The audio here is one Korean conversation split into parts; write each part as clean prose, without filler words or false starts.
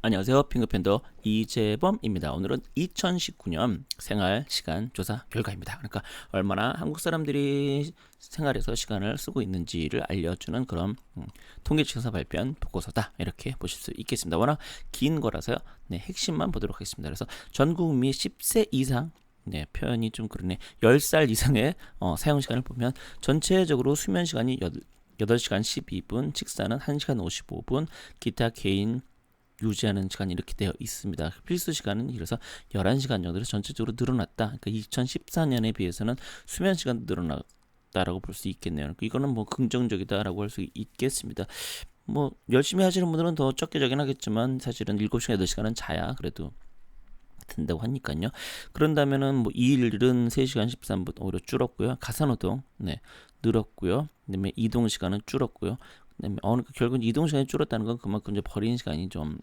안녕하세요. 핑크팬더 이재범입니다. 오늘은 2019년 생활시간 조사 결과입니다. 그러니까 얼마나 한국 사람들이 생활에서 시간을 쓰고 있는지를 알려주는 그런 통계청사 발표한 보고서다. 이렇게 보실 수 있겠습니다. 워낙 긴 거라서요. 네, 핵심만 보도록 하겠습니다. 그래서 전 국민 10세 이상 네, 표현이 좀 그러네. 10살 이상의 사용 시간을 보면 전체적으로 수면 시간이 8시간 12분, 식사는 1시간 55분, 기타 개인 유지하는 시간이 이렇게 되어 있습니다. 필수 시간은 그래서 11시간 정도로 전체적으로 늘어났다. 그러니까 2014년에 비해서는 수면 시간도 늘어났다라고 볼 수 있겠네요. 그러니까 이거는 뭐 긍정적이다라고 할 수 있겠습니다. 뭐 열심히 하시는 분들은 더 적게 자긴 하겠지만 사실은 7시간, 8시간은 자야 그래도 된다고 하니까요. 그런다면은 뭐 2일은 3시간 13분 오히려 줄었고요. 가사노동 늘었고요. 그다음에 이동 시간은 줄었고요. 그다음에 그러니까 결국 이동 시간이 줄었다는 건 그만큼 이제 버리는 시간이 좀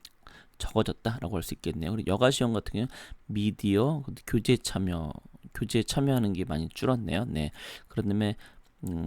적어졌다라고 할 수 있겠네요. 그리고 여가 시험 같은 경우는 미디어, 교재 참여하는 게 많이 줄었네요. 네. 그런 다음에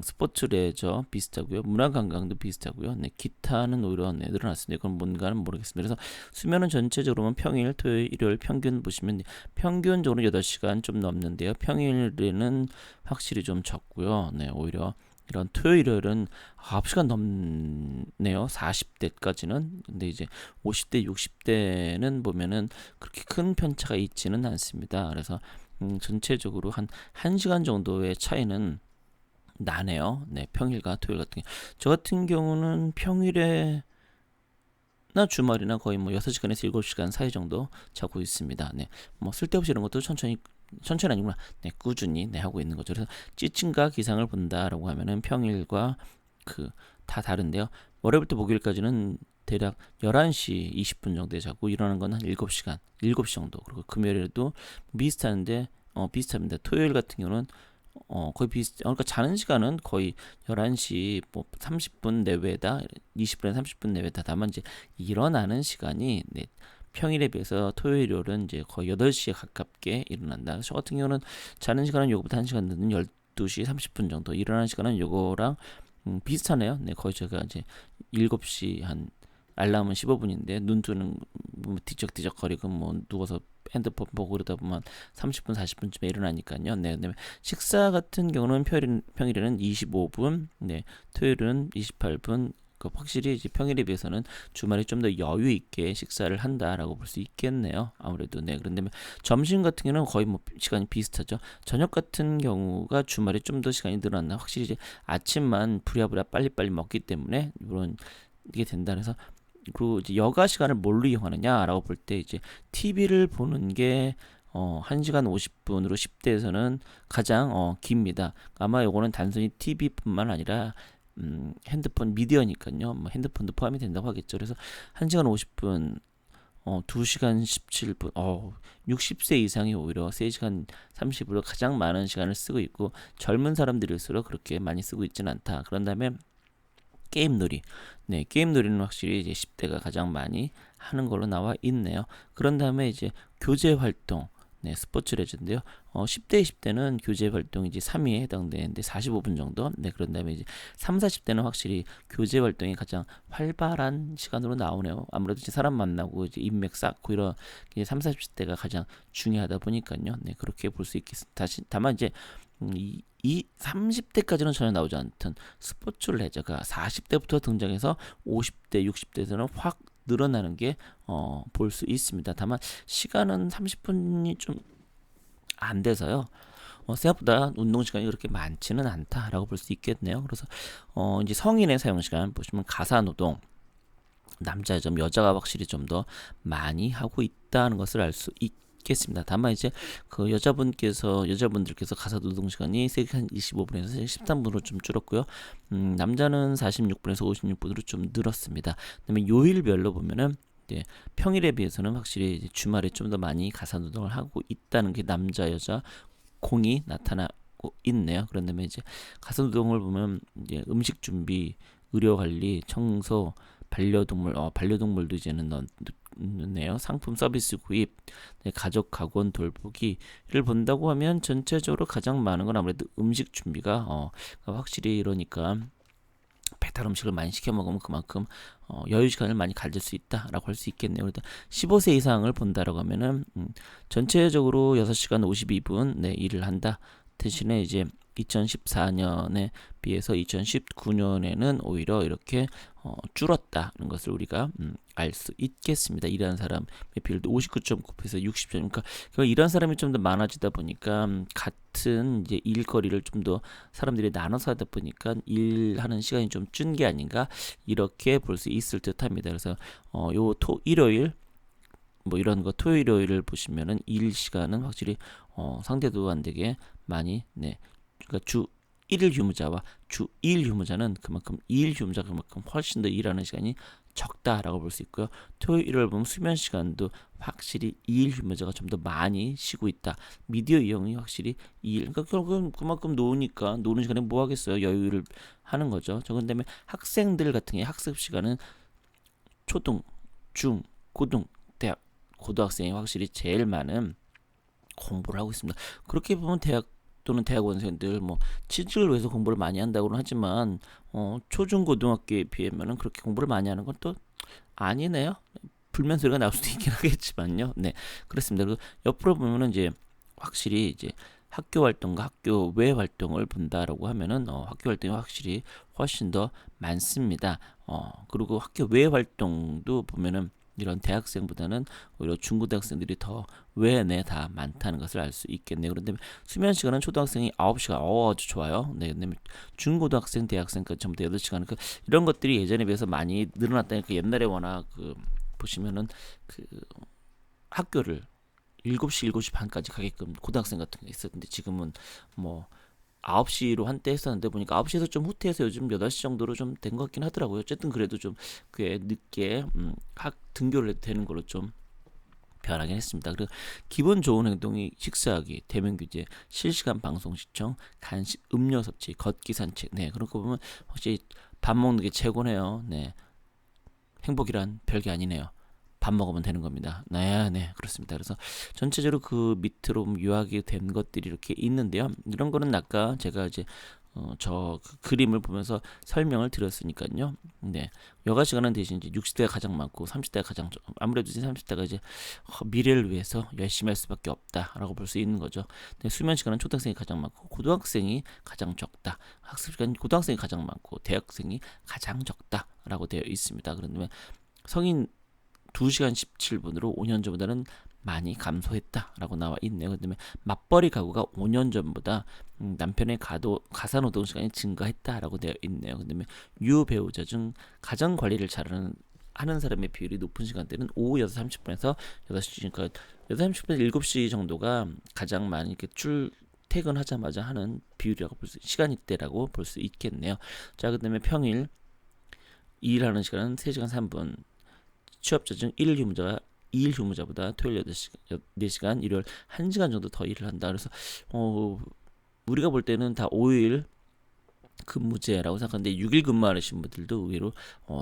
스포츠 레저 비슷하고요. 문화관광도 비슷하고요. 네, 기타는 오히려 늘어났습니다. 이건 뭔가는 모르겠습니다. 그래서 수면은 전체적으로 보면 평일, 토요일, 일요일 평균 보시면 평균적으로 8시간 좀 넘는데요. 평일에는 확실히 좀 적고요. 네, 오히려 이런 토요일, 일요일은 9시간 넘네요. 40대까지는. 근데 이제 50대, 60대는 보면은 그렇게 큰 편차가 있지는 않습니다. 그래서 전체적으로 한 1시간 정도의 차이는 나네요. 네, 평일과 토요일 같은 경우. 저 같은 경우는 평일에 나 주말이나 거의 뭐 6시간에서 7시간 사이 정도 자고 있습니다. 네. 뭐 쓸데없이 이런 것도 천천히 아니구나. 네, 꾸준히 하고 있는 거죠. 그래서 찌층과 기상을 본다라고 하면은 평일과 그 다 다른데요. 월요일부터 목요일까지는 대략 11시 20분 정도에 자고 일어나는 건 한 7시간, 7시 정도. 그리고 금요일에도 비슷한데 비슷합니다. 토요일 같은 경우는 거의 그러니까 자는 시간은 거의 11시 뭐 30분 내외다. 20분에서 30분 내외다. 다만 이제 일어나는 시간이 네, 평일에 비해서 토요일은 이제 거의 8시에 가깝게 일어난다. 저 같은 경우는 자는 시간은 요거보다 1시간 늦은 12시 30분 정도. 일어나는 시간은 요거랑 비슷하네요. 네, 거의 제가 이제 7시 한 알람은 15분인데 눈 뜨는 뭐 뒤적뒤적 거리고 뭐 누워서 핸드폰 보고 그러다 보면 30분 40분쯤에 일어나니까요. 네, 그다음에 식사 같은 경우는 평일에는 25분, 네, 토요일은 28분. 확실히 이제 평일에 비해서는 주말에 좀 더 여유 있게 식사를 한다라고 볼 수 있겠네요. 아무래도 네. 그런데 점심 같은 경우는 거의 뭐 시간이 비슷하죠. 저녁 같은 경우가 주말에 좀 더 시간이 늘어났나. 확실히 이제 아침만 부랴부랴 빨리빨리 먹기 때문에 이런 이게 된다. 그래서 그리고 이제 여가 시간을 뭘로 이용하느냐라고 볼 때 이제 TV를 보는 게 1시간 50분으로 10대에서는 가장 깁니다. 아마 요거는 단순히 TV뿐만 아니라 핸드폰 미디어니까요. 뭐 핸드폰도 포함이 된다고 하겠죠. 그래서 1시간 50분 2시간 17분, 60세 이상이 오히려 3시간 30분으로 가장 많은 시간을 쓰고 있고 젊은 사람들일수록 그렇게 많이 쓰고 있지는 않다. 그런 다음에 게임놀이. 네, 게임놀이는 확실히 이제 10대가 가장 많이 하는 걸로 나와 있네요. 그런 다음에 이제 교제 활동. 네, 스포츠 레저인데요. 10대, 20대는 교제 활동이 이제 3위에 해당되는데 45분 정도. 네, 그런 다음에 이제 3, 40대는 확실히 교제 활동이 가장 활발한 시간으로 나오네요. 아무래도 이제 사람 만나고 이제 인맥 쌓고 이런 이제 3, 40대가 가장 중요하다 보니까요. 네, 그렇게 볼 수 있겠습니다. 다만 이제 이 30대까지는 전혀 나오지 않던 스포츠 레저가 40대부터 등장해서 50대, 60대에서는 확 늘어나는 게 볼 수 있습니다. 다만 시간은 30분이 좀 안 돼서요. 생각보다 운동 시간이 그렇게 많지는 않다라고 볼 수 있겠네요. 그래서 이제 성인의 사용 시간 보시면 가사 노동 남자 점 여자가 확실히 좀 더 많이 하고 있다는 것을 알 수 있겠습니다. 다만 이제 그 여자분들께서 가사 노동 시간이 3시간 25분에서 13분으로 좀 줄었고요. 남자는 46분에서 56분으로 좀 늘었습니다. 그다음에 요일별로 보면은 평일에 비해서는 확실히 주말에 좀 더 많이 가사 노동을 하고 있다는 게 남자 여자 공이 나타나고 있네요. 그런 다음에 이제 가사 노동을 보면 이제 음식 준비, 의료 관리, 청소, 반려동물도 이제는 넣네요. 상품 서비스 구입, 네, 가족 가건 돌보기를 본다고 하면 전체적으로 가장 많은 건 아무래도 음식 준비가 확실히 이러니까 배달 음식을 많이 시켜 먹으면 그만큼 여유 시간을 많이 가질 수 있다라고 할 수 있겠네요. 그래서 15세 이상을 본다라고 하면은 전체적으로 6시간 52분 네, 일을 한다. 대신에 이제 2014년에 비해서 2019년에는 오히려 이렇게 줄었다는 것을 우리가 알 수 있겠습니다. 일하는 사람의 비율도 59.9%에서 60점. 그러니까 일하는 사람이 좀 더 많아지다 보니까 같은 이제 일거리를 좀 더 사람들이 나눠서 하다 보니까 일하는 시간이 좀 준 게 아닌가 이렇게 볼 수 있을 듯합니다. 그래서 요 일요일 뭐 이런 거 토요일 일요일을 보시면은 일 시간은 확실히 상대도 안 되게 많이 네. 그러니까 주 1일 휴무자와 주 2일 휴무자는 그만큼 2일 휴무자가 그만큼 훨씬 더 일하는 시간이 적다라고 볼 수 있고요. 토요일 일요일 보면 수면 시간도 확실히 2일 휴무자가 좀 더 많이 쉬고 있다. 미디어 이용이 확실히 2일 그러니까 결국은 그만큼 노니까 노는 시간에 뭐 하겠어요. 여유를 하는 거죠. 저 그다음에 학생들 같은 게 학습 시간은 초등, 중, 고등, 대학, 고등학생이 확실히 제일 많은 공부를 하고 있습니다. 그렇게 보면 대학 또는 대학원생들 뭐 취직을 위해서 공부를 많이 한다고는 하지만 초중 고등학교에 비하면은 그렇게 공부를 많이 하는 건 또 아니네요. 불면 소리가 나올 수도 있긴 하겠지만요. 네, 그렇습니다. 그리고 옆으로 보면은 이제 확실히 이제 학교 활동과 학교 외 활동을 본다라고 하면은 학교 활동이 확실히 훨씬 더 많습니다. 그리고 학교 외 활동도 보면은 이런 대학생보다는 오히려 중고등학생들이 더 외내 다 많다는 것을 알 수 있겠네요. 그런데 수면 시간은 초등학생이 9시간, 아주 좋아요. 네, 근데 중고등학생, 대학생까지 전부 다 8시간. 이런 것들이 예전에 비해서 많이 늘어났다니까 옛날에 워낙 보시면은 그 학교를 7시, 7시 반까지 가게끔 고등학생 같은 게 있었는데 지금은 뭐 9시로 한때 했었는데 보니까 9시에서 좀 후퇴해서 요즘 8시 정도로 좀 된 것 같긴 하더라고요. 어쨌든 그래도 좀 꽤 늦게 학 등교를 해도 되는 걸로 좀 변하긴 했습니다. 그리고 기본 좋은 행동이 식사하기, 대면 규제, 실시간 방송 시청, 간식, 음료 섭취, 걷기 산책. 네, 그런 거 보면 확실히 밥 먹는 게 최고네요. 네, 행복이란 별게 아니네요. 밥 먹으면 되는 겁니다. 네, 네, 그렇습니다. 그래서 전체적으로 그 밑으로 요약이 된 것들이 이렇게 있는데요. 이런 거는 아까 제가 이제 저그 그림을 보면서 설명을 드렸으니까요. 네, 여가 시간은 대신 이제 60대가 가장 많고 30대가 가장 아무래도 이제 30대가 이제 미래를 위해서 열심히 할 수밖에 없다라고 볼 수 있는 거죠. 네, 수면 시간은 초등학생이 가장 많고 고등학생이 가장 적다. 학습 시간 고등학생이 가장 많고 대학생이 가장 적다라고 되어 있습니다. 그런데 성인 2시간 17분으로 5년 전보다는 많이 감소했다라고 나와 있네요. 그다음에 맞벌이 가구가 5년 전보다 남편의 가사노동 시간이 증가했다라고 되어 있네요. 그다음에 유배우자 중 가정 관리를 잘하는 하는 사람의 비율이 높은 시간대는 오후 6시 30분에서 6시 그러니까 6시 30분에서 7시 정도가 가장 많이 이렇게 출퇴근하자마자 하는 비율이라고 볼 수 시간대라고 볼 수 있겠네요. 자, 그다음에 평일 일하는 시간은 3시간 3분. 취업자 중 1일 휴무자가 2일 휴무자보다 토요일 8시간, 4시간, 일요일 1시간 정도 더 일을 한다. 그래서 우리가 볼 때는 다 5일 근무제라고 생각하는데 6일 근무하시는 분들도 의외로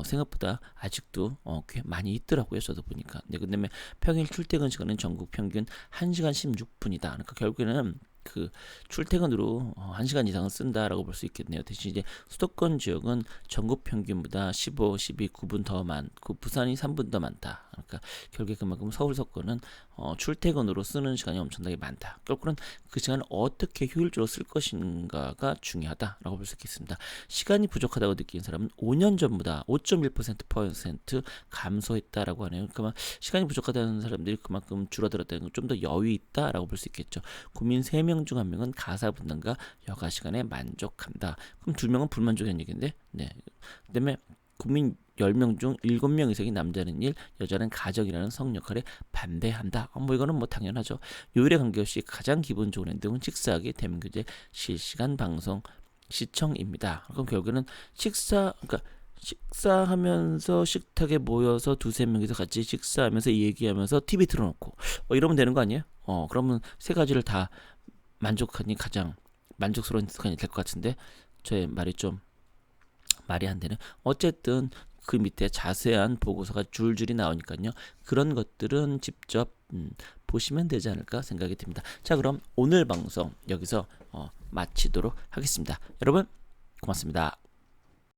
생각보다 아직도 꽤 많이 있더라고요. 저도 보니까. 네, 그다음에 평일 출퇴근 시간은 전국 평균 1시간 16분이다. 그러니까 결국에는 그 출퇴근으로 1시간 이상은 쓴다라고 볼 수 있겠네요. 대신 이제 수도권 지역은 전국 평균보다 15, 12, 9분 더 많고 부산이 3분 더 많다. 그러니까 결국에 그만큼 서울 서권은 출퇴근으로 쓰는 시간이 엄청나게 많다. 결국은 그 시간을 어떻게 효율적으로 쓸 것인가가 중요하다라고 볼 수 있겠습니다. 시간이 부족하다고 느끼는 사람은 5년 전보다 5.1% 감소했다라고 하네요. 그러니까 시간이 부족하다는 사람들이 그만큼 줄어들었다는 건 좀 더 여유 있다라고 볼 수 있겠죠. 국민 3명 중 1명은 가사 분담과 여가 시간에 만족한다. 그럼 2명은 불만족한 얘기인데, 네. 그다음에 국민 10명 중 7명 이상이 남자는 일, 여자는 가정이라는 성 역할에 반대한다. 뭐 이거는 뭐 당연하죠. 요일에 관계없이 가장 기분 좋은 행동은 식사하기, 대면 교제, 실시간 방송 시청입니다. 그럼 결국에는 그러니까 식사하면서 식탁에 모여서 2-3명이서 같이 식사하면서 얘기하면서 TV 틀어놓고 이러면 되는 거 아니에요? 그러면 세 가지를 다 만족하니 가장 만족스러운 습관이 될 것 같은데 저의 말이 좀 말이 안 되는. 어쨌든 그 밑에 자세한 보고서가 줄줄이 나오니까요. 그런 것들은 직접 보시면 되지 않을까 생각이 듭니다. 자, 그럼 오늘 방송 여기서 마치도록 하겠습니다. 여러분 고맙습니다.